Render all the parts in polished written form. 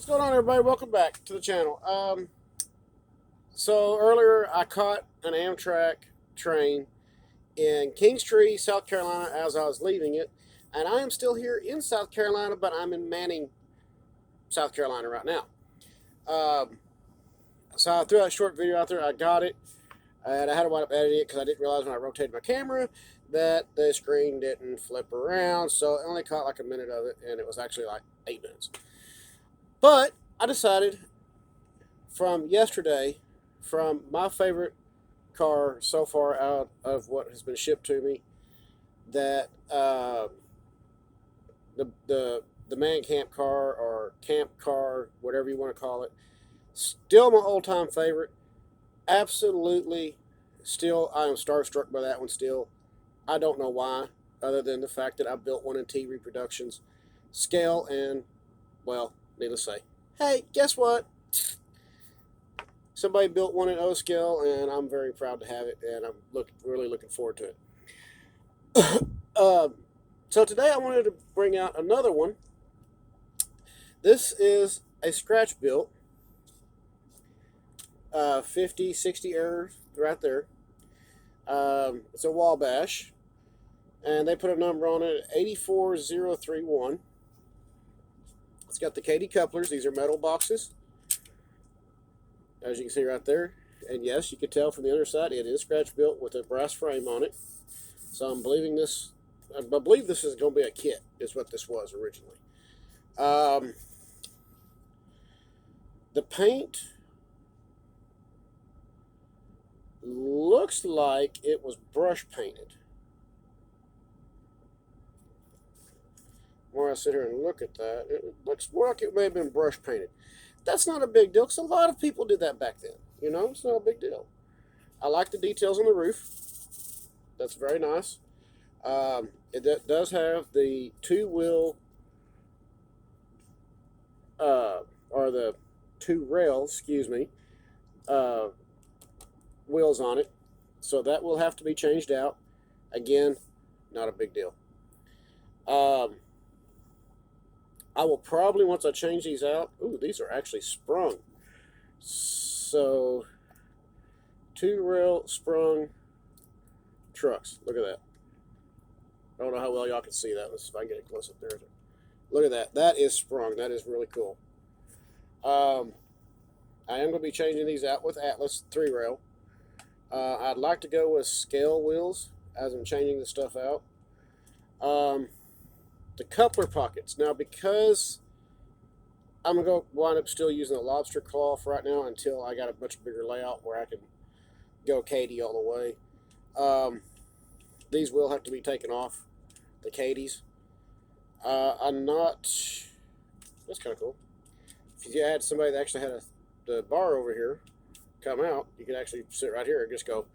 What's going on, everybody? Welcome back to the channel. So earlier I caught an Amtrak train in Kingstree, South Carolina, as I was leaving it, and I am still here in South Carolina, but I'm in Manning, South Carolina right now. Um, so I threw that short video out there. I got it, and I had to wind up editing it because I didn't realize when I rotated my camera that the screen didn't flip around. So it only caught like a minute of it, and it was actually like 8 minutes. But I decided from yesterday, from my favorite car so far out of what has been shipped to me, that the man camp car or camp car, whatever you want to call it, still my all time favorite. Absolutely, still I am starstruck by that one. Still, I don't know why, other than the fact that I built one in T Reproductions scale, and well, needless to say, hey, guess what? Somebody built one in O scale, and I'm very proud to have it, and I'm really looking forward to it. So today I wanted to bring out another one. This is a scratch built 50, 60 errors right there. It's a Wabash, and they put a number on it, 84031. It's got the Katy couplers. These are metal boxes, as you can see right there. And yes, you can tell from the underside it is scratch built with a brass frame on it. So I believe this is going to be a kit, is what this was originally. The paint looks like it was brush painted. The more I sit here and look at that, it looks more like it may have been brush painted. That's not a big deal because a lot of people did that back then. You know, it's not a big deal. I like the details on the roof. That's very nice. It does have the two-wheel, or the two rails, excuse me, uh, wheels on it. So that will have to be changed out. Again, not a big deal. I will probably, once I change these out, ooh, these are actually sprung. So, two rail sprung trucks. Look at that. I don't know how well y'all can see that. Let's see if I can get it close up there. Look at that. That is sprung. That is really cool. I am going to be changing these out with Atlas 3-rail. I'd like to go with scale wheels as I'm changing the stuff out. The coupler pockets. Now, because I'm going to wind up still using the lobster claw for right now until I got a much bigger layout where I can go Katy all the way. These will have to be taken off, the Katys. I'm not... That's kind of cool. If you had somebody that actually had the bar over here come out, you could actually sit right here and just go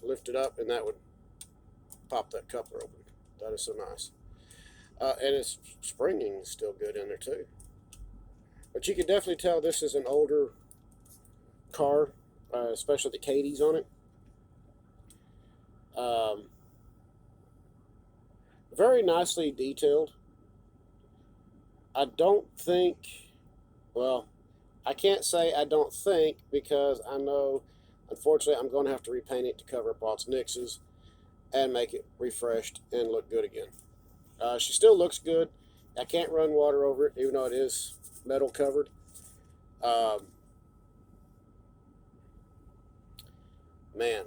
lift it up, and that would pop that coupler open. That is so nice. And its springing is still good in there too. But you can definitely tell this is an older car, especially the Katys on it. Very nicely detailed. I don't think, well, I can't say I don't think because I know, unfortunately, I'm going to have to repaint it to cover up all its nixes and make it refreshed and look good again. She still looks good. I can't run water over it, even though it is metal covered. Man,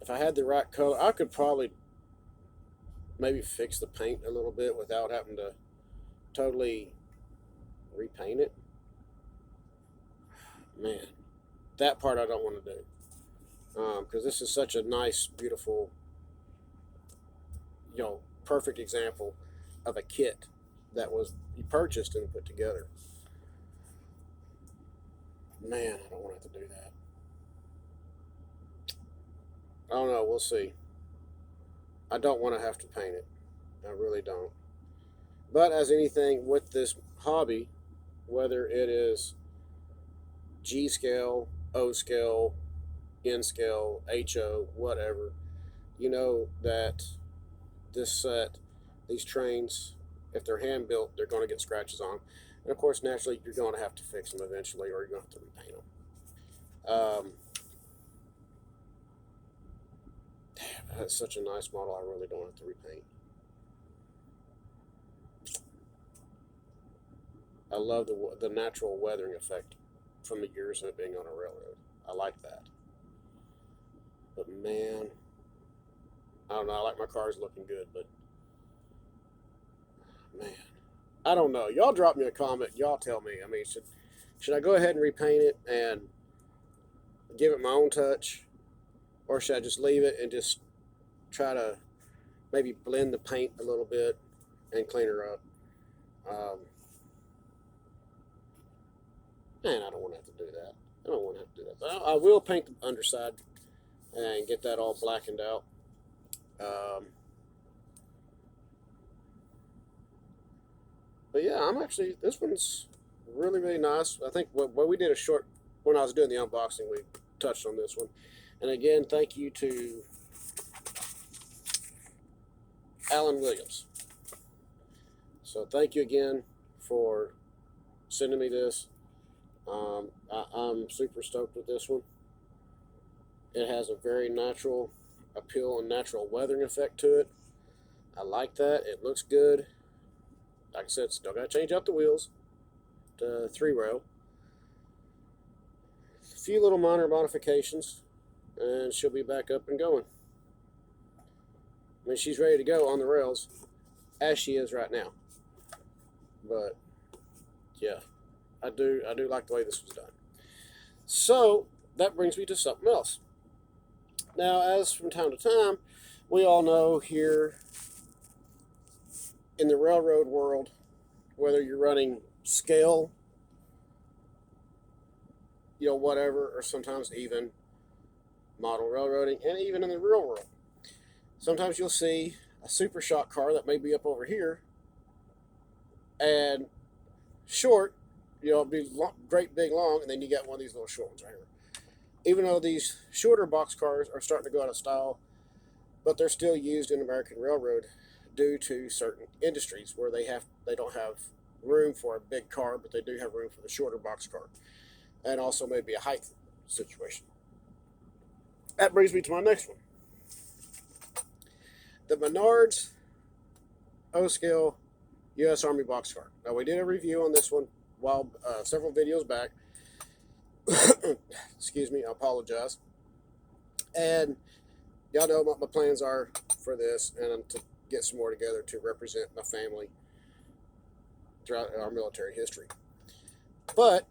if I had the right color, I could probably maybe fix the paint a little bit without having to totally repaint it. Man, that part I don't want to do because this is such a nice, beautiful, perfect example of a kit that was purchased and put together. Man, I don't want to have to do that. I don't know. We'll see. I don't want to have to paint it. I really don't. But as anything with this hobby, whether it is G scale, O scale, N scale, HO, whatever, you know that this set, these trains, if they're hand built, they're going to get scratches on them. And of course, naturally, you're going to have to fix them eventually, or you're going to have to repaint them. Damn, that's such a nice model. I really don't have to repaint. I love the natural weathering effect from the years of it being on a railroad. I like that. But man, I don't know. I like my cars looking good, but man, I don't know. Y'all drop me a comment. Y'all tell me. I mean, should I go ahead and repaint it and give it my own touch, or should I just leave it and just try to maybe blend the paint a little bit and clean her up? Man, I don't want to have to do that. I don't want to have to do that. But I will paint the underside and get that all blackened out. But yeah, this one's really, really nice. I think when we did when I was doing the unboxing, we touched on this one. And again, thank you to Alan Williams. So thank you again for sending me this. I'm super stoked with this one. It has a very natural appeal and natural weathering effect to it. I like that. It looks good. Like I said, still got to change out the wheels to 3-rail. A few little minor modifications, and she'll be back up and going. I mean, she's ready to go on the rails, as she is right now. But yeah, I do like the way this was done. So that brings me to something else. Now, as from time to time, we all know here in the railroad world, whether you're running scale, whatever, or sometimes even model railroading, and even in the real world, sometimes you'll see a super shock car that may be up over here and short, be great big long, and then you got one of these little short ones right here. Even though these shorter box cars are starting to go out of style, but they're still used in American railroad due to certain industries where they don't have room for a big car, but they do have room for the shorter box car, and also maybe a height situation. That brings me to my next one. The Menards O-Scale U.S. Army boxcar. Now, we did a review on this one several videos back. Excuse me, I apologize. And y'all know what my plans are for this, and to get some more together to represent my family throughout our military history. But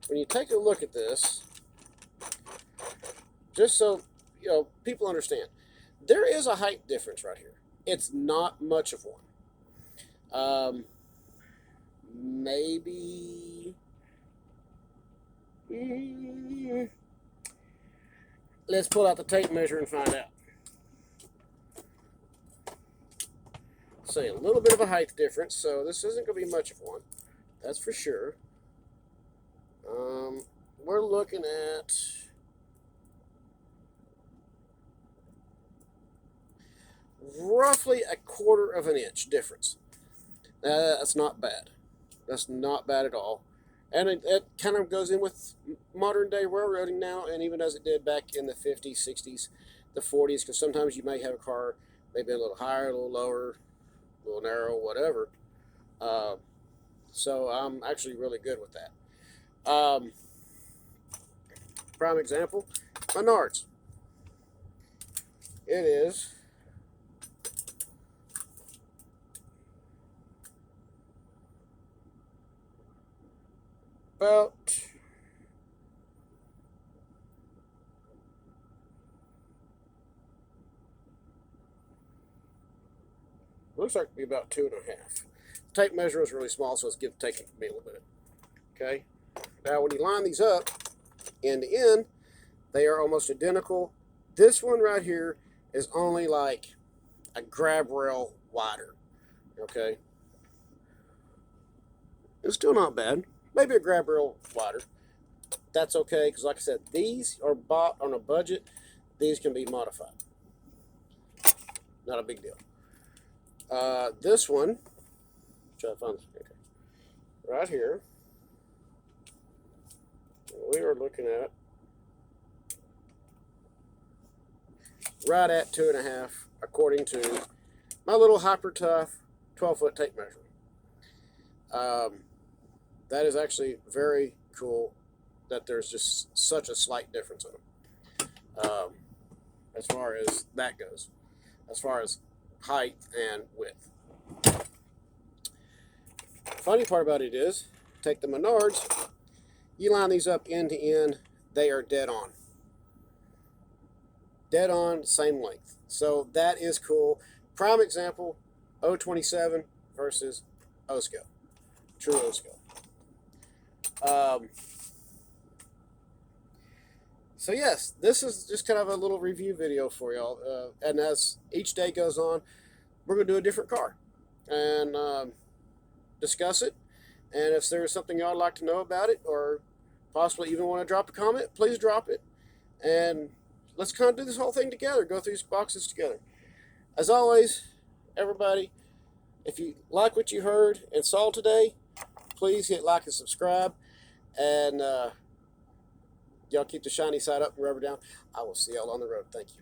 when you take a look at this, just so people understand, there is a height difference right here. It's not much of one. Maybe let's pull out the tape measure and find out. Say a little bit of a height difference, so this isn't going to be much of one. That's for sure. We're looking at roughly 1/4 of an inch difference. That's not bad. That's not bad at all. And it kind of goes in with modern day railroading now, and even as it did back in the 50s, 60s, the 40s, because sometimes you may have a car maybe a little higher, a little lower, a little narrow, whatever. So I'm actually really good with that. Prime example, Menards. It is about looks like to be about 2.5. The tape measure is really small, so it's taking me a little bit. Okay. Now, when you line these up end to end, they are almost identical. This one right here is only like a grab rail wider. Okay. It's still not bad. Maybe a grab rail wider. That's okay, because like I said, these are bought on a budget. These can be modified. Not a big deal. This one, Try to find this. Okay. Right here, we are looking at right at 2.5, according to my little hyper tough 12-foot tape measure. That is actually very cool that there's just such a slight difference in them, as far as that goes, as far as height and width. Funny part about it is, take the Menards, you line these up end to end, they are dead on. Dead on, same length. So that is cool. Prime example, 027 versus O-scale. True O-scale. So yes, this is just kind of a little review video for y'all. And as each day goes on, we're going to do a different car and discuss it. And if there's something y'all would like to know about it, or possibly even want to drop a comment, please drop it. And let's kind of do this whole thing together, go through these boxes together. As always, everybody, if you like what you heard and saw today, please hit like and subscribe. And y'all keep the shiny side up and rubber down. I will see y'all on the road. Thank you.